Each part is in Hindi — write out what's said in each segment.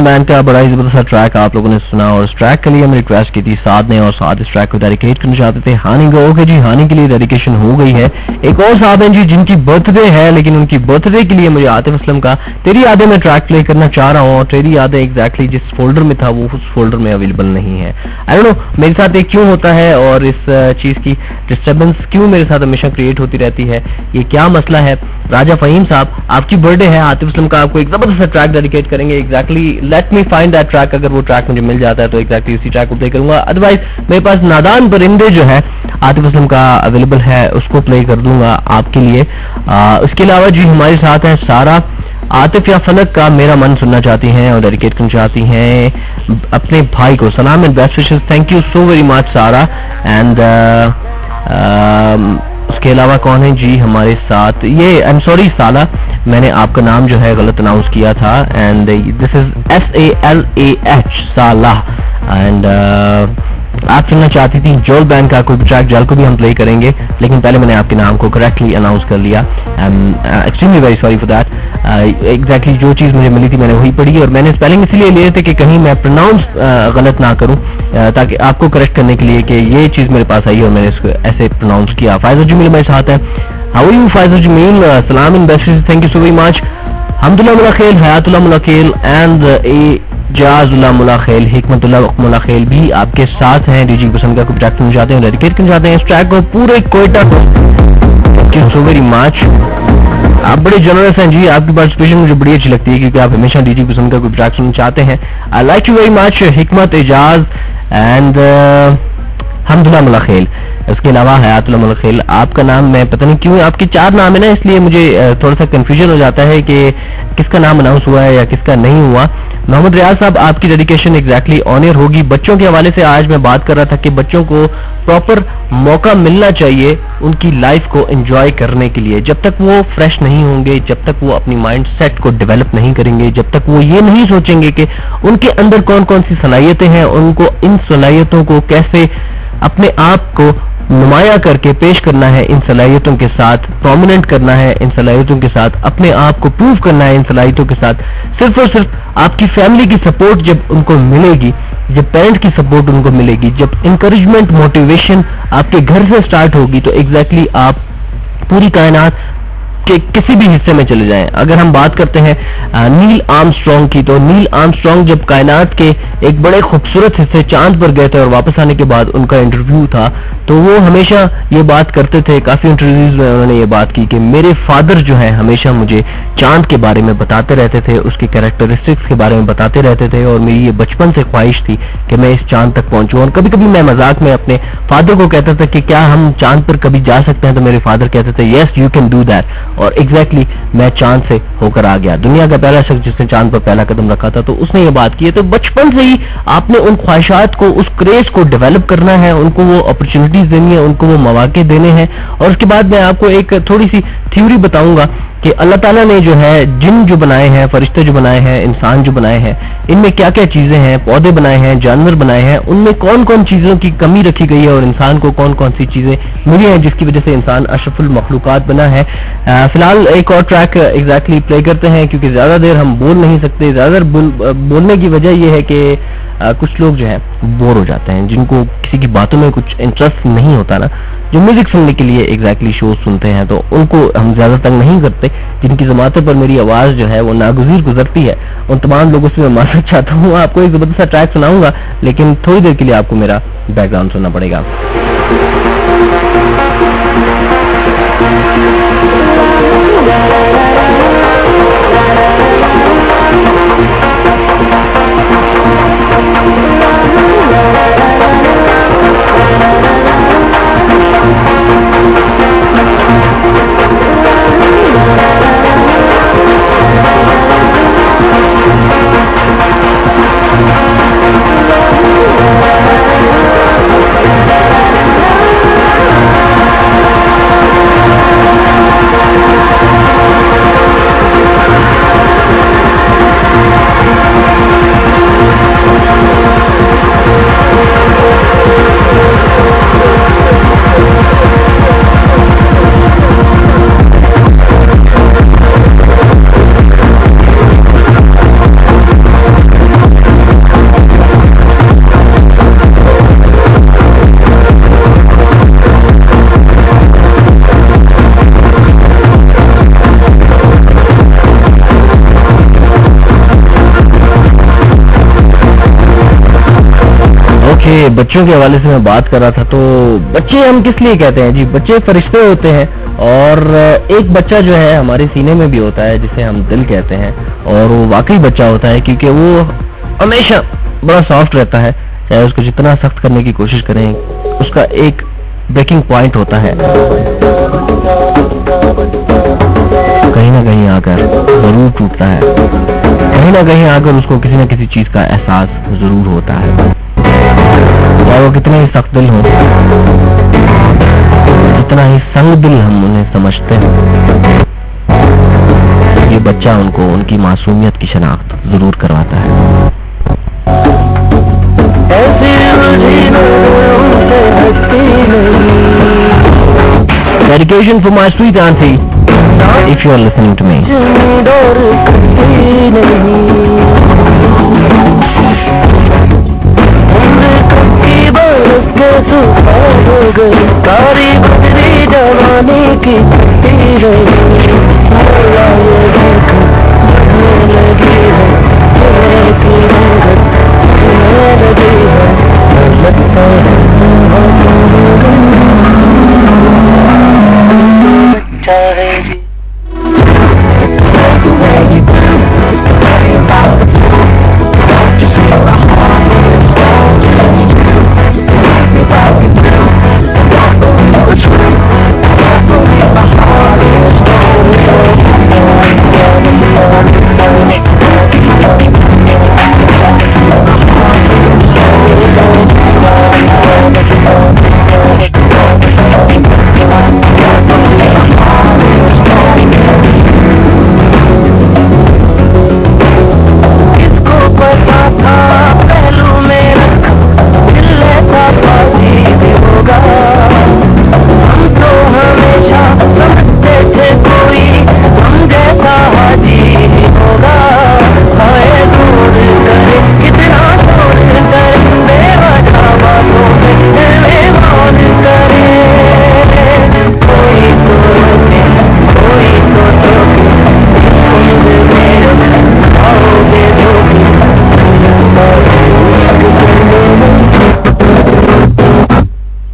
मैन का बड़ा ही जबरदस्त ट्रैक आप लोगों ने सुना और इस ट्रैक के लिए हमने रिक्वेस्ट की थी साथ ने और साथ इस ट्रैक को डेडिकेट करना चाहते थे हानि को। ओके जी, हानि के लिए डेडिकेशन हो गई है। एक और साहब हैं जी जिनकी बर्थडे है, लेकिन उनकी बर्थडे के लिए मुझे आतिफ असलम का तेरी यादें में ट्रैक प्ले करना चाह रहा हूँ और तेरी यादें एग्जैक्टली जिस फोल्डर में था वो उस फोल्डर में अवेलेबल नहीं है। आई डोंट नो मेरे साथ ये क्यों होता है और इस चीज की डिस्टर्बेंस क्यों मेरे साथ हमेशा क्रिएट होती रहती है, ये क्या मसला है। राजा फहीम साहब आपकी बर्थडे है, आतिफ असलम का आपको एक जबरदस्त ट्रैक डेडिकेट करेंगे। Exactly let me find that track. अगर वो ट्रैक मुझे मिल जाता है तो एग्जैक्टली उसी ट्रैक को प्ले करूंगा। अदरवाइज मेरे पास नादान परिंदे जो है आतिफ असलम का अवेलेबल है, उसको प्ले कर दूंगा आपके लिए। उसके अलावा जी हमारे साथ है सारा। आतिफ या फलक का मेरा मन सुनना चाहती हैं और डेडिकेट करना चाहती हैं अपने भाई को। सलाम and best wishes. Thank you so very much सारा। एंड उसके अलावा कौन है जी हमारे साथ, ये आई एम सॉरी साला, मैंने आपका नाम जो है गलत अनाउंस किया था। एंड दिस इज SALAH साला। एंड आप सुनना चाहती थी जोल बैंड का कोई ट्रैक, जल को भी हम प्ले करेंगे, लेकिन पहले मैंने आपके नाम को करेक्टली अनाउंस कर लिया। I am extremely very sorry for that. Exactly जो चीज मुझे मिली थी मैंने वही पढ़ी और मैंने स्पेलिंग इसलिए लिए थे कि कहीं मैं प्रोनाउंस गलत ना करूं, ताकि आपको करेक्ट करने के लिए कि ये चीज मेरे पास आई और मैंने इसको ऐसे प्रोनाउंस किया। फायजा जमील मेरे साथ है। How are you Faiza Jamil? सलाम इन बेस्ट, thank you so very much. Hamdullah Mulakhel, Hayatullah Mulakhel and Ejazullah Mulakhel, Hikmatullah Mulakhel भी आपके साथ हैं। डीजी पसंद का कोई ट्रैक सुनना चाहते हैं, डेडिकेट करना चाहते हैं इस ट्रैक को पूरे कोयटा को। Thank you so very much. आप बड़े जनरस हैं जी, आपकी पार्टिसिपेशन मुझे बड़ी अच्छी लगती है क्योंकि आप हमेशा डीजी पसंद का कोई ट्रैक सुनना चाहते हैं। I like you very much हिकमत, एजाज एंड हमदुल्ला मुलाखेल। इसके अलावा हयातुल्ला मुलाखेल, आपका नाम मैं पता नहीं क्यों, आपके 4 नाम है ना, इसलिए मुझे थोड़ा सा कंफ्यूजन हो जाता है कि किसका नाम अनाउंस हुआ है या किसका नहीं हुआ। मोहम्मद रियाज साहब आपकी डेडिकेशन एग्जैक्टली ऑन एयर होगी। बच्चों के हवाले से आज मैं बात कर रहा था कि बच्चों को प्रॉपर मौका मिलना चाहिए उनकी लाइफ को एंजॉय करने के लिए। जब तक वो फ्रेश नहीं होंगे, जब तक वो अपनी माइंड सेट को डेवलप नहीं करेंगे, जब तक वो ये नहीं सोचेंगे कि उनके अंदर कौन कौन सी सलाहियतें हैं, उनको इन सलाहियतों को कैसे अपने आप को नुमाया करके पेश करना है, इन सलाहियतों के साथ प्रोमिनेंट करना है, इन सलाहियतों के साथ अपने आप को प्रूव करना है, इन सलाहियतों के साथ सिर्फ और सिर्फ आपकी फैमिली की सपोर्ट जब उनको मिलेगी, जब पेरेंट की सपोर्ट उनको मिलेगी, जब इंकरेजमेंट मोटिवेशन आपके घर से स्टार्ट होगी, तो एग्जैक्टली आप पूरी कायनात के किसी भी हिस्से में चले जाएं। अगर हम बात करते हैं नील आर्मस्ट्रॉन्ग की, तो नील आर्मस्ट्रॉन्ग जब कायनात के एक बड़े खूबसूरत हिस्से चांद पर गए थे और वापस आने के बाद उनका इंटरव्यू था, तो वो हमेशा ये बात करते थे, काफी इंटरव्यूज में उन्होंने ये बात की कि मेरे फादर जो है हमेशा मुझे चांद के बारे में बताते रहते थे, उसके कैरेक्टरिस्टिक्स के बारे में बताते रहते थे और मेरी ये बचपन से ख्वाहिश थी कि मैं इस चांद तक पहुंचूं। और कभी कभी मैं मजाक में अपने फादर को कहता था कि क्या हम चांद पर कभी जा सकते हैं, तो मेरे फादर कहते थे yes you can do that. और एग्जैक्टली मैं चांद से होकर आ गया, दुनिया का पहला शख्स जिसने चांद पर पहला कदम रखा था, तो उसने ये बात की है। तो बचपन से ही आपने उन ख्वाहिशात को, उस क्रेज को डेवलप करना है, उनको वो अपॉर्चुनिटीज देनी है, उनको वो मौके देने हैं। और उसके बाद मैं आपको एक थोड़ी सी थ्योरी बताऊंगा कि अल्लाह ताला ने जो है जिन जो बनाए हैं, फरिश्ते जो बनाए हैं, इंसान जो बनाए हैं, इनमें क्या क्या चीजें हैं, पौधे बनाए हैं, जानवर बनाए हैं, उनमें कौन कौन चीजों की कमी रखी गई है और इंसान को कौन कौन सी चीजें मिली हैं जिसकी वजह से इंसान अशरफुल मखलूकात बना है। फिलहाल एक और ट्रैक एग्जैक्टली प्ले करते हैं क्योंकि ज्यादा देर हम बोल नहीं सकते। ज्यादा बोलने की वजह यह है कि कुछ लोग जो है बोर हो जाते हैं, जिनको किसी की बातों में कुछ इंटरेस्ट नहीं होता ना, जो म्यूजिक सुनने के लिए एग्जैक्टली शो सुनते हैं, तो उनको हम ज्यादा तंग नहीं करते। जिनकी जमातों पर मेरी आवाज जो है वो नागुज़ीर गुजरती है, उन तमाम लोगों से मैं माफी चाहता हूँ। आपको एक जबरदस्त ट्रैक सुनाऊंगा, लेकिन थोड़ी देर के लिए आपको मेरा बैकग्राउंड सुनना पड़ेगा। ये बच्चों के हवाले से मैं बात कर रहा था, तो बच्चे हम किस लिए कहते हैं जी? बच्चे फरिश्ते होते हैं, और एक बच्चा जो है हमारे सीने में भी होता है जिसे हम दिल कहते हैं, और वो वाकई बच्चा होता है क्योंकि वो हमेशा बड़ा सॉफ्ट रहता है। चाहे उसको जितना सख्त करने की कोशिश करें, उसका एक ब्रेकिंग पॉइंट होता है, कहीं ना कहीं आकर जरूर टूटता है, कहीं ना कहीं आकर उसको किसी न किसी चीज का एहसास जरूर होता है। और वो कितने ही सख्त दिल हो, जितना ही संग दिल हम उन्हें समझते हैं, ये बच्चा उनको उनकी मासूमियत की शनाख्त जरूर करवाता है। Dedication for my sweet auntie, if you are listening to me.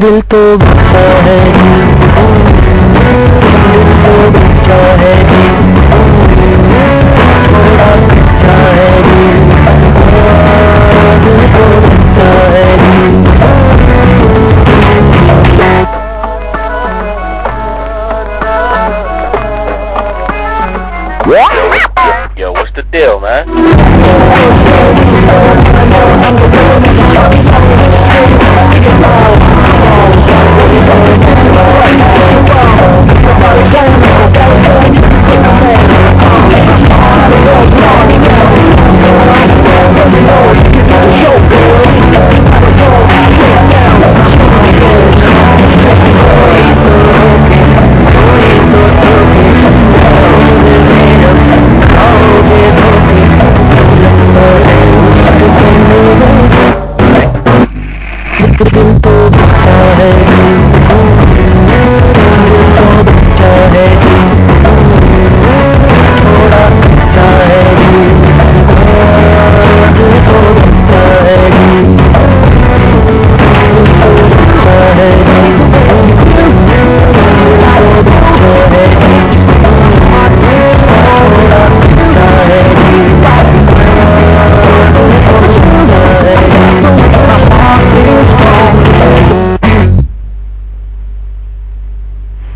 दिल तो बच्चा है जी, दिल तो बच्चा है जी, थोड़ा बच्चा है जी, दिल तो बच्चा है जी। Yo, what's the deal, man?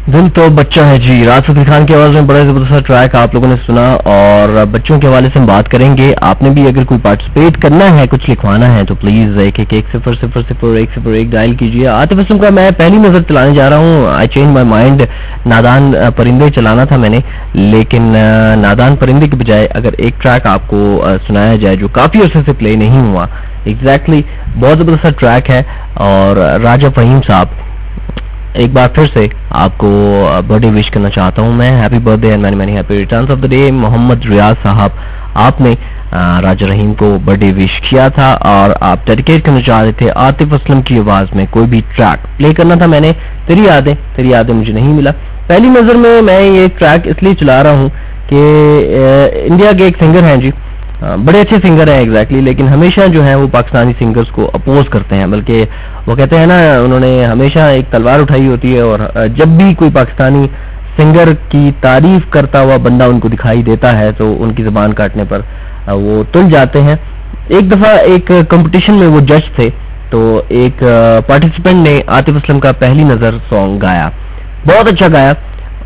दिल तो बच्चा है जी, राहत फतेह खान की आवाज में बड़ा जबरदस्त ट्रैक आप लोगों ने सुना। और बच्चों के हवाले से हम बात करेंगे। आपने भी अगर कोई पार्टिसिपेट करना है, कुछ लिखवाना है, तो प्लीज 1110001 डायल कीजिए। आतिफ असलम का मैं पहली नजर चलाने जा रहा हूँ। आई चेंज माई माइंड, नादान परिंदे चलाना था मैंने, लेकिन नादान परिंदे के बजाय अगर एक ट्रैक आपको सुनाया जाए जो काफी अर्से से प्ले नहीं हुआ, एग्जैक्टली बहुत जबरदस्त ट्रैक है। और राजा फहीम साहब, एक बार फिर से आपको बर्थडे विश करना चाहता हूं मैं। Happy birthday and many many happy returns of the day. Mohammad Riyaz साहब, आपने राजा रहीम को बर्थडे विश किया था और आप डेडिकेट करना चाह रहे थे आतिफ असलम की आवाज में कोई भी ट्रैक प्ले करना था। मैंने तेरी यादें मुझे नहीं मिला। पहली नजर में मैं ये ट्रैक इसलिए चला रहा हूँ कि इंडिया के एक सिंगर हैं जी, बड़े अच्छे सिंगर हैं एग्जैक्टली, लेकिन हमेशा जो है वो पाकिस्तानी सिंगर्स को अपोज करते हैं, बल्कि वो कहते हैं ना, उन्होंने हमेशा एक तलवार उठाई होती है, और जब भी कोई पाकिस्तानी सिंगर की तारीफ करता हुआ बंदा उनको दिखाई देता है तो उनकी ज़बान काटने पर वो तुल जाते हैं। एक दफ़ा एक कंपटीशन में वो जज थे, तो एक पार्टिसिपेंट ने आतिफ असलम का पहली नज़र सॉन्ग गाया, बहुत अच्छा गाया,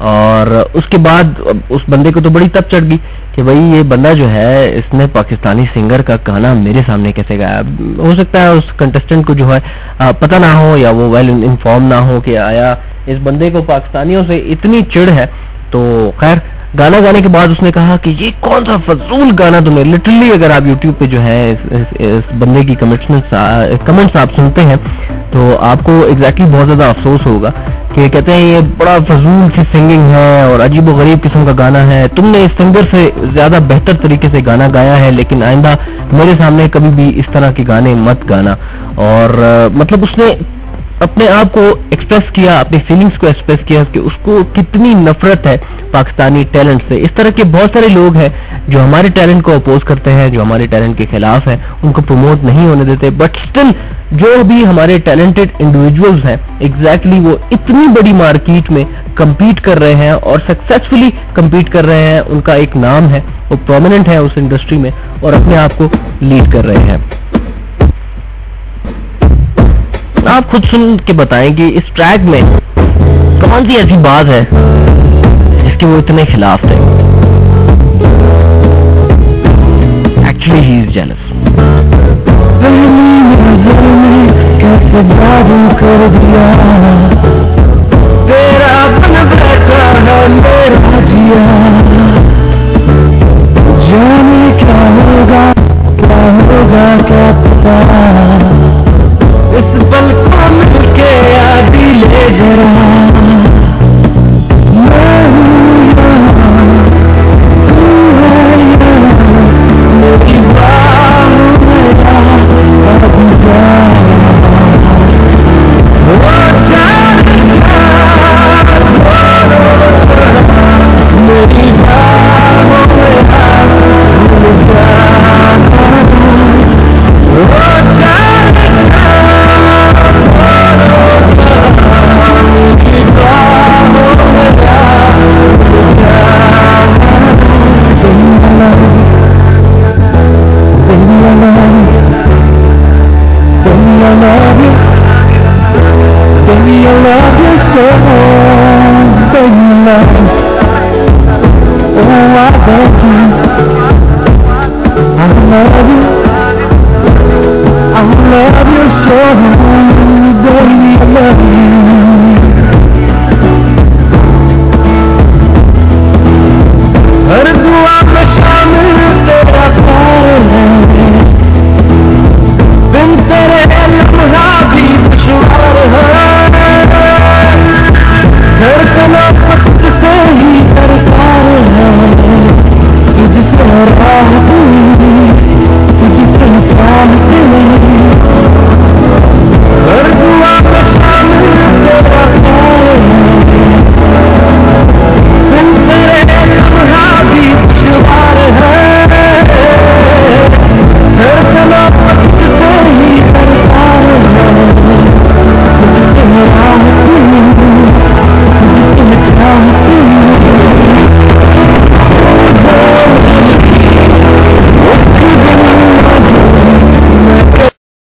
और उसके बाद उस बंदे को तो बड़ी तब चढ़ गई कि भाई ये बंदा जो है इसने पाकिस्तानी सिंगर का गाना मेरे सामने कैसे गाया। हो सकता है उस कंटेस्टेंट को जो है पता ना हो, या वो वेल इन्फॉर्म ना हो कि आया इस बंदे को पाकिस्तानियों से इतनी चिढ़ है। तो खैर गाना गाने के बाद उसने कहा कि ये कौन सा फजूल गाना तुमने, लिटरली अगर आप यूट्यूब पे जो है इस बंदे की कमेंट्स आप सुनते हैं तो आपको एग्जैक्टली बहुत ज्यादा अफसोस होगा कि कहते हैं ये बड़ा फजूल सी सिंगिंग है और अजीब व गरीब किस्म का गाना है, तुमने इस सिंगर से ज्यादा बेहतर तरीके से गाना गाया है, लेकिन आइंदा मेरे सामने कभी भी इस तरह के गाने मत गाना। और मतलब उसने अपने आप को एक्सप्रेस किया, अपनी फीलिंग्स को एक्सप्रेस किया कि उसको कितनी नफरत है पाकिस्तानी टैलेंट से। इस तरह के बहुत सारे लोग हैं जो हमारे टैलेंट को अपोज करते हैं, जो हमारे टैलेंट के खिलाफ हैं, उनको प्रमोट नहीं होने देते, बट स्टिल जो भी हमारे टैलेंटेड इंडिविजुअल्स हैं एग्जैक्टली वो इतनी बड़ी मार्केट में compete कर रहे हैं और सक्सेसफुली compete कर रहे हैं, उनका एक नाम है, वो प्रोमिनेंट है उस इंडस्ट्री में और अपने आप को लीड कर रहे हैं। आप खुद सुन के बताएं कि इस ट्रैक में कौन सी ऐसी बात है जिसके वो इतने खिलाफ थे। Actually he is jealous. कैसे जादू कर दिया तेरा बन बैठा है मेरा जिया, जाने क्या होगा क्या पता, इस पल को मिलके याद ले जरा, मैं हूँ यहाँ, तू है यहाँ, मेरी बाहों में आ, अभी जा, वो जाने मेरी बाहों में आ, भूल जाना, वो I love you so much.